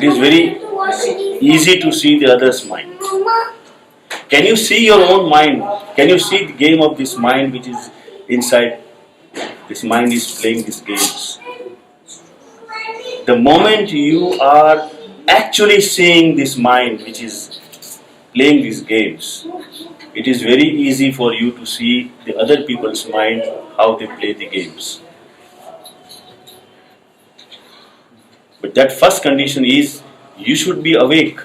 It is very easy to see the other's mind. Can you see your own mind? Can you see the game of this mind which is inside? This mind is playing these games. The moment you are actually seeing this mind which is playing these games, it is very easy for you to see the other people's mind, how they play the games. But that first condition is, you should be awake.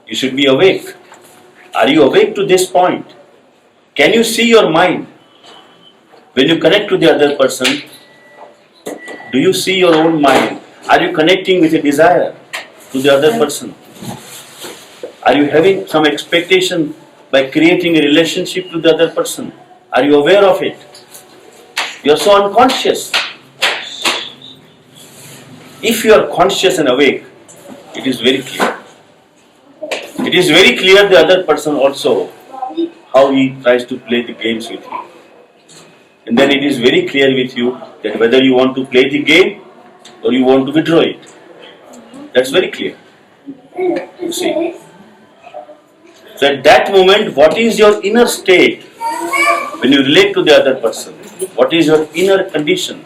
You should be awake. Are you awake to this point? Can you see your mind? When you connect to the other person, do you see your own mind? Are you connecting with a desire to the other person? Are you having some expectation by creating a relationship to the other person? Are you aware of it? You are so unconscious. If you are conscious and awake, it is very clear. It is very clear the other person also, how he tries to play the games with you. And then it is very clear with you that whether you want to play the game or you want to withdraw it. That's very clear. You see. So at that moment, what is your inner state when you relate to the other person? What is your inner condition?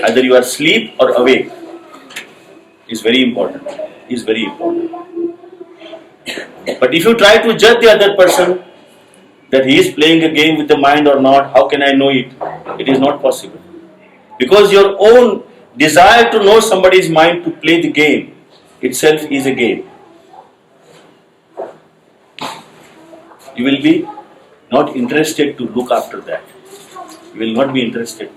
Either you are asleep or awake. Is very important. Is very important. But if you try to judge the other person that he is playing a game with the mind or not, how can I know it? It is not possible. Because your own desire to know somebody's mind to play the game itself is a game. You will be not interested to look after that. You will not be interested to.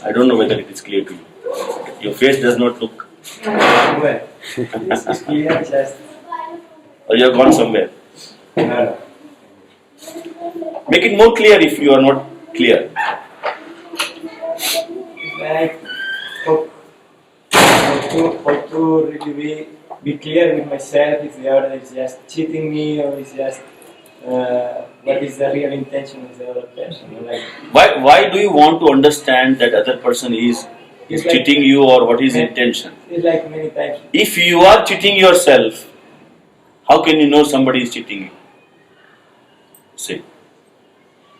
I don't know whether it is clear to you. Your face does not look. Well, it's clear just. Or you have gone somewhere. No. Make it more clear if you are not clear. Like, how to really be clear with myself if the other is just cheating me or is just what is the real intention of the other person. Like, Why do you want to understand that other person is cheating you or what is intention? It's like many times. If you are cheating yourself, how can you know somebody is cheating you? See.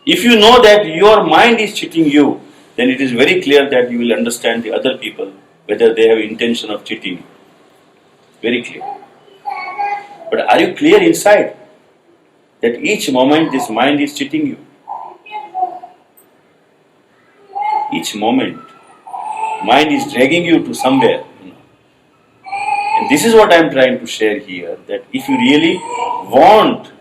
If you know that your mind is cheating you, then it is very clear that you will understand the other people, whether they have intention of cheating you. Very clear. But are you clear inside that each moment this mind is cheating you? Each moment, mind is dragging you to somewhere. And this is what I am trying to share here, that if you really want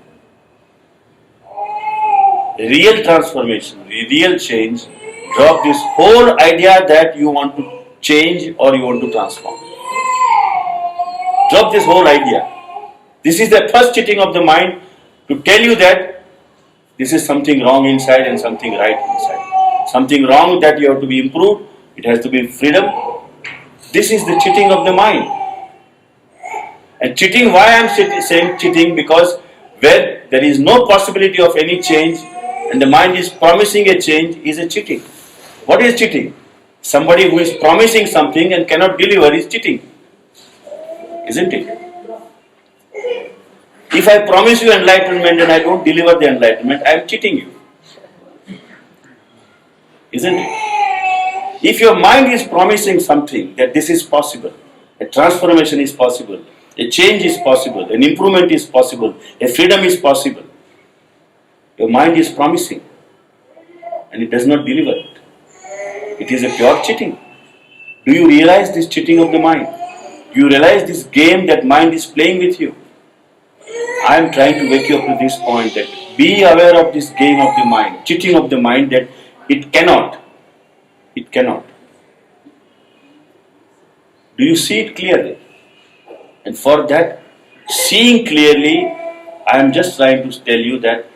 real transformation, real change, drop this whole idea that you want to change or you want to transform. Drop this whole idea. This is the first cheating of the mind to tell you that this is something wrong inside and something right inside. Something wrong that you have to be improved, it has to be freedom. This is the cheating of the mind. And cheating, why I am saying cheating? Because where there is no possibility of any change and the mind is promising a change is a cheating. What is cheating? Somebody who is promising something and cannot deliver is cheating. Isn't it? If I promise you enlightenment and I don't deliver the enlightenment, I am cheating you. Isn't it? If your mind is promising something, that this is possible, a transformation is possible, a change is possible, an improvement is possible, a freedom is possible, your mind is promising and it does not deliver it. It is a pure cheating. Do you realize this cheating of the mind? Do you realize this game that mind is playing with you? I am trying to wake you up to this point that be aware of this game of the mind, cheating of the mind, that it cannot. It cannot. Do you see it clearly? And for that, seeing clearly, I am just trying to tell you that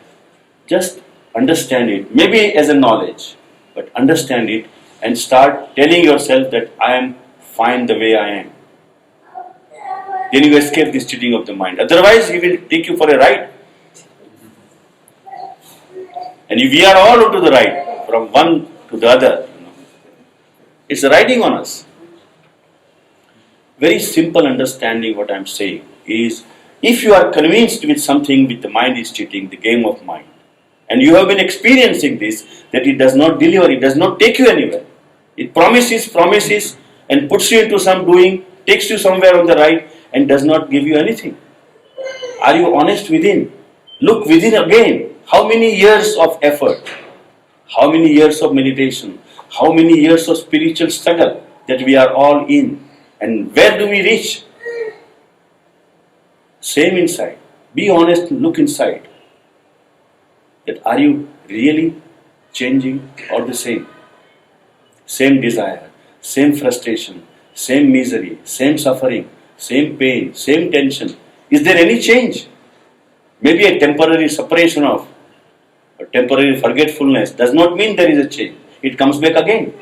just understand it, maybe as a knowledge, but understand it and start telling yourself that I am fine the way I am. Then you escape this cheating of the mind. Otherwise, he will take you for a ride. And we are all onto the ride, from one to the other. It's riding on us. Very simple understanding what I'm saying is, if you are convinced with something with the mind is cheating, the game of mind, and you have been experiencing this, that it does not deliver, it does not take you anywhere. It promises, and puts you into some doing, takes you somewhere on the right, and does not give you anything. Are you honest within? Look within again. How many years of effort? How many years of meditation? How many years of spiritual struggle that we are all in? And where do we reach? Same inside. Be honest and look inside. That are you really changing or the same? Same desire, same frustration, same misery, same suffering, same pain, same tension. Is there any change? Maybe a temporary separation of, a temporary forgetfulness does not mean there is a change. It comes back again.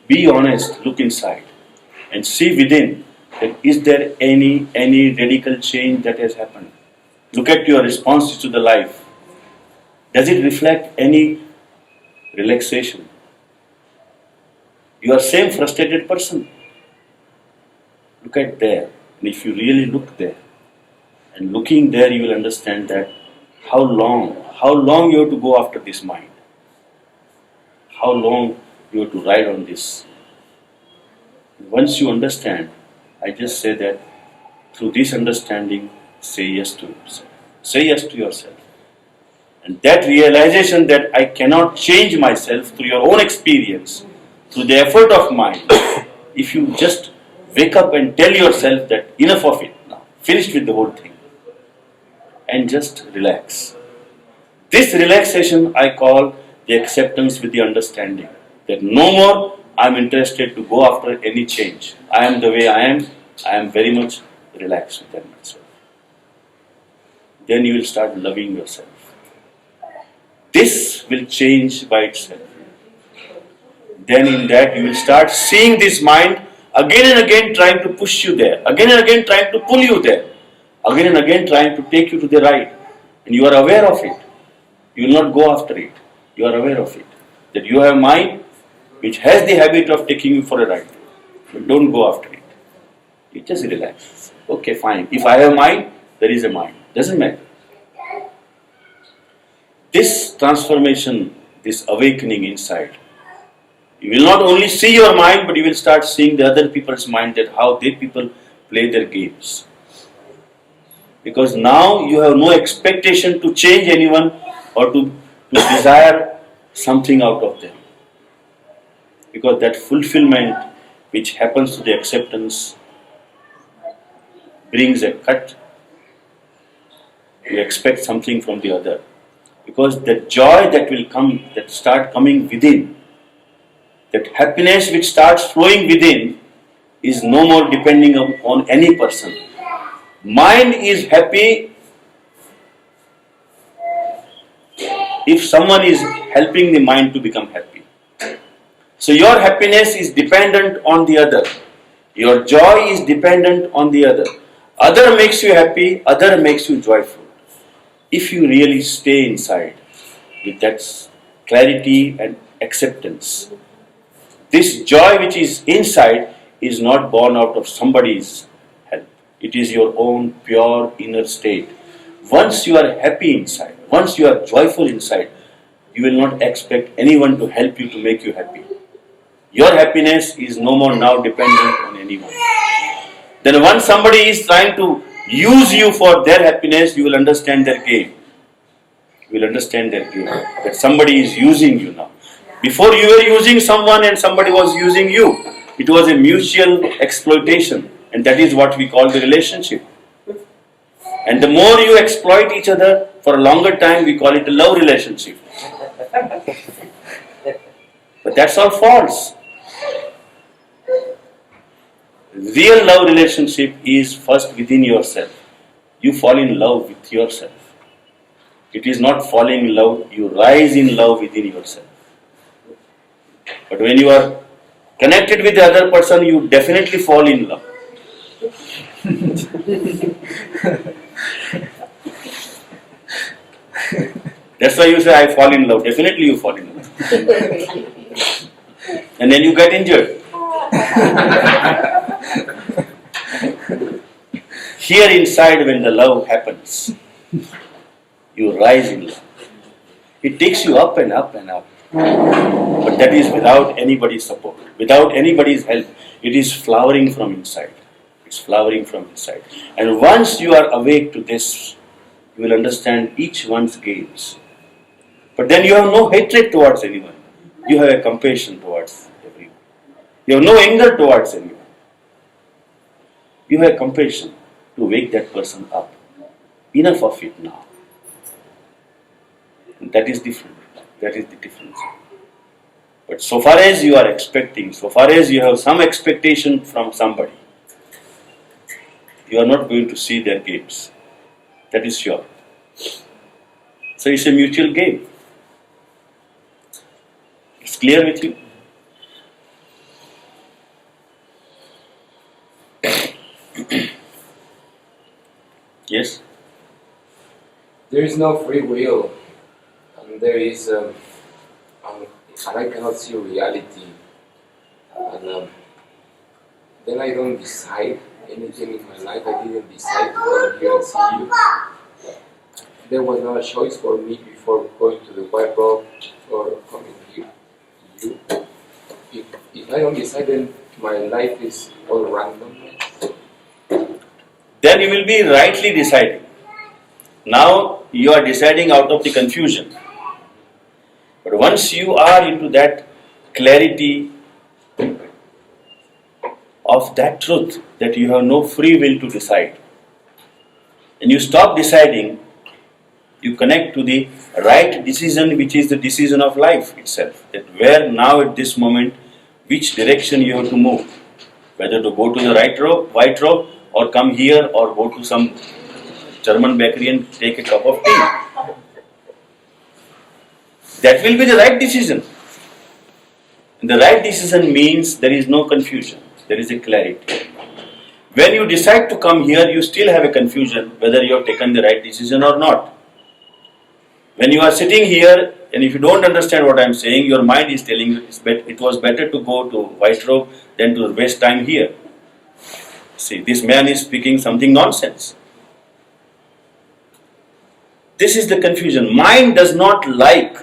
Be honest, look inside and see within that is there any radical change that has happened. Look at your responses to the life. Does it reflect any relaxation? You are same frustrated person. Look at there. And if you really look there, and looking there you will understand that how long you have to go after this mind. How long you have to ride on this. Once you understand, I just say that through this understanding, say yes to yourself. Say yes to yourself. And that realization that I cannot change myself through your own experience, through the effort of mind, if you just wake up and tell yourself that enough of it now, finished with the whole thing, and just relax. This relaxation I call the acceptance with the understanding that no more I am interested to go after any change. I am the way I am very much relaxed with that myself. Then you will start loving yourself. This will change by itself. Then in that you will start seeing this mind again and again trying to push you there, again and again trying to pull you there, again and again trying to take you to the right. And you are aware of it. You will not go after it. You are aware of it. That you have mind which has the habit of taking you for a ride. But don't go after it. You just relax. Okay, fine. If I have mind, there is a mind. Doesn't matter. This transformation, this awakening inside, you will not only see your mind, but you will start seeing the other people's mind, that how they people play their games. Because now you have no expectation to change anyone or to desire something out of them. Because that fulfillment which happens to the acceptance brings a cut. You expect something from the other. Because the joy that will come, that start coming within, that happiness which starts flowing within, is no more depending on any person. Mind is happy if someone is helping the mind to become happy. So your happiness is dependent on the other. Your joy is dependent on the other. Other makes you happy, other makes you joyful. If you really stay inside with that clarity and acceptance, this joy which is inside is not born out of somebody's help. It is your own pure inner state. Once you are happy inside, once you are joyful inside, you will not expect anyone to help you to make you happy. Your happiness is no more now dependent on anyone. Then once somebody is trying to use you for their happiness, you will understand their game. You will understand their game. That somebody is using you now. Before you were using someone and somebody was using you. It was a mutual exploitation. And that is what we call the relationship. And the more you exploit each other for a longer time, we call it a love relationship. But that's all false. Real love relationship is first within yourself. You fall in love with yourself. It is not falling in love, you rise in love within yourself. But when you are connected with the other person, you definitely fall in love. That's why you say, I fall in love. Definitely you fall in love. and then you get injured. Here inside, when the love happens, you rise in love. It takes you up and up and up. But that is without anybody's support, without anybody's help. It is flowering from inside. It's flowering from inside. And once you are awake to this, you will understand each one's gains. But then you have no hatred towards anyone. You have a compassion towards everyone. You have no anger towards anyone. You have compassion to wake that person up. Enough of it now. And that is different. That is the difference. But so far as you are expecting, so far as you have some expectation from somebody, you are not going to see their gains. That is sure. So it's a mutual gain. It's clear with you? Yes? There is no free will, and there is, and I cannot see reality, and then I don't decide anything in my life. I didn't decide to come here and see you. There was not a choice for me before going to the White Rock or coming here to you. If I don't decide, then my life is all random. Then you will be rightly deciding. Now you are deciding out of the confusion. But once you are into that clarity of that truth, that you have no free will to decide, and you stop deciding, you connect to the right decision, which is the decision of life itself. That where now at this moment, which direction you have to move. Whether to go to the white road, or come here, or go to some German bakery and take a cup of tea. That will be the right decision. And the right decision means there is no confusion. There is a clarity. When you decide to come here, you still have a confusion whether you have taken the right decision or not. When you are sitting here, and if you don't understand what I am saying, your mind is telling you it was better to go to White Robe than to waste time here. See, this man is speaking something nonsense. This is the confusion. Mind does not like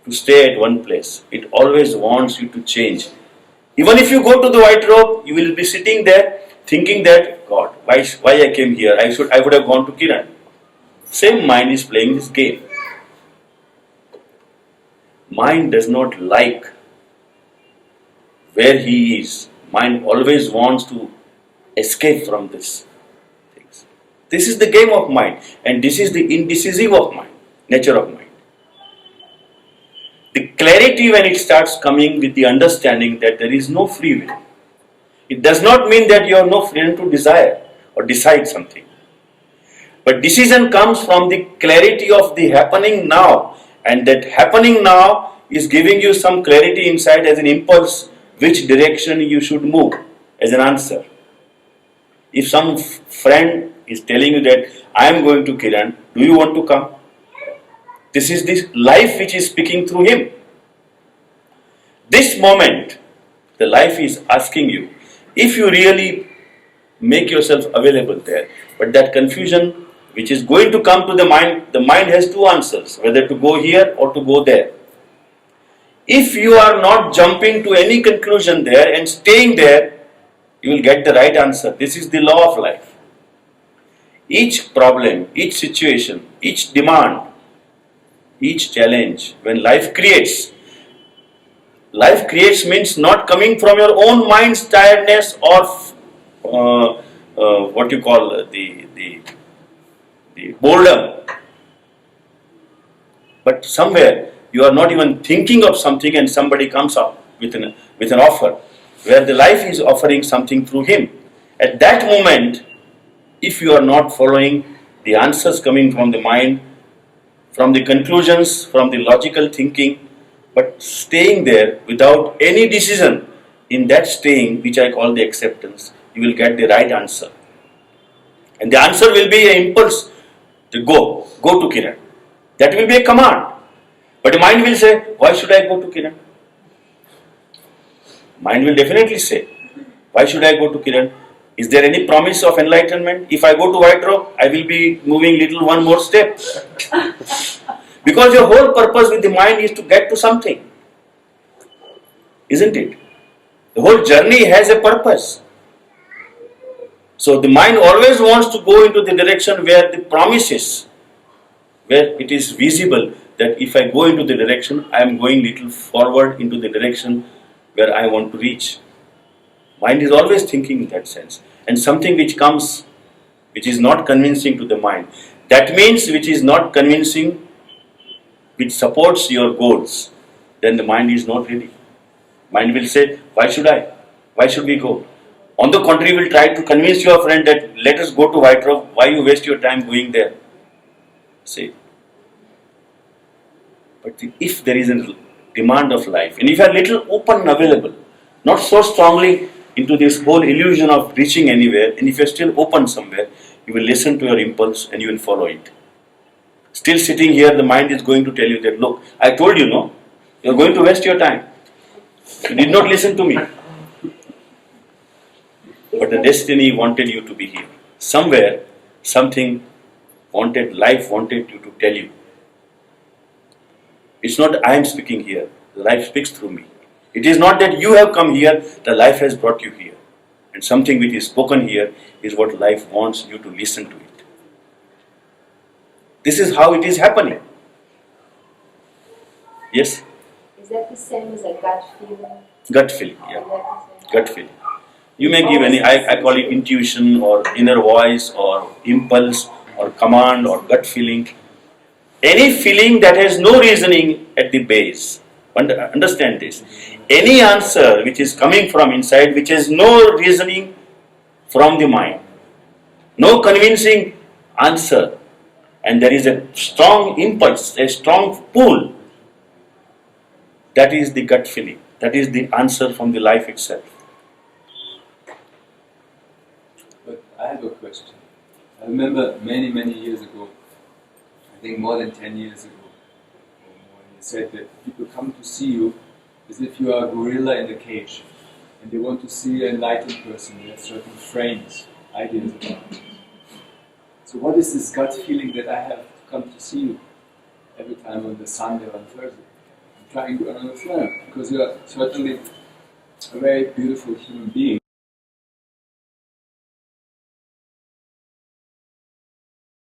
to stay at one place. It always wants you to change. Even if you go to the White Robe, you will be sitting there thinking that, God, why I came here? I would have gone to Kiran. Same mind is playing this game. Mind does not like where he is. Mind always wants to escape from this things. This is the game of mind, and this is the indecisive of mind, nature of mind. The clarity when it starts coming with the understanding that there is no free will. It does not mean that you have no freedom to desire or decide something. But decision comes from the clarity of the happening now, and that happening now is giving you some clarity inside as an impulse which direction you should move as an answer. If some friend is telling you that I am going to Kiran, do you want to come? This is this life which is speaking through him. This moment, the life is asking you, if you really make yourself available there, but that confusion which is going to come to the mind has two answers, whether to go here or to go there. If you are not jumping to any conclusion there and staying there, you will get the right answer. This is the law of life. Each problem, each situation, each demand, each challenge, when life creates means not coming from your own mind's tiredness or what you call the boredom. But somewhere you are not even thinking of something and somebody comes up with an offer where the life is offering something through him. At that moment, if you are not following the answers coming from the mind, from the conclusions, from the logical thinking, but staying there without any decision, in that staying, which I call the acceptance, you will get the right answer. And the answer will be an impulse to go to Kiran. That will be a command. But the mind will say, why should I go to Kiran? Mind will definitely say, why should I go to Kiran? Is there any promise of enlightenment? If I go to White Rock, I will be moving little one more step. Because your whole purpose with the mind is to get to something. Isn't it? The whole journey has a purpose. So the mind always wants to go into the direction where the promise is, where it is visible that if I go into the direction, I am going little forward into the direction where I want to reach. Mind is always thinking in that sense. And something which comes, which is not convincing to the mind, that means which is not convincing, which supports your goals, then the mind is not ready. Mind will say, why should I? Why should we go? On the contrary, will try to convince your friend that let us go to White Rock, why you waste your time going there? See. But if there is a demand of life, and if you are little open and available, not so strongly into this whole illusion of reaching anywhere, and if you are still open somewhere, you will listen to your impulse and you will follow it. Still sitting here, the mind is going to tell you that, look, I told you no, you are going to waste your time. You did not listen to me. But the destiny wanted you to be here. Somewhere, something wanted, life wanted you to tell you. It's not I am speaking here, the life speaks through me. It is not that you have come here, the life has brought you here. And something which is spoken here is what life wants you to listen to it. This is how it is happening. Yes? Is that the same as a gut feeling? Gut feeling, yeah. Gut feeling. You may give any, I call it intuition or inner voice or impulse or command or gut feeling. Any feeling that has no reasoning at the base. Understand this. Any answer which is coming from inside, which has no reasoning from the mind, no convincing answer, and there is a strong impulse, a strong pull, that is the gut feeling. That is the answer from the life itself. But I have a question. I remember many, many years ago, I think more than 10 years ago, when you said that people come to see you as if you are a gorilla in a cage and they want to see an enlightened person. They have certain frames, ideas about it. So what is this gut feeling that I have to come to see you every time on the Sunday or on Thursday? I'm trying to understand, because you are certainly a very beautiful human being.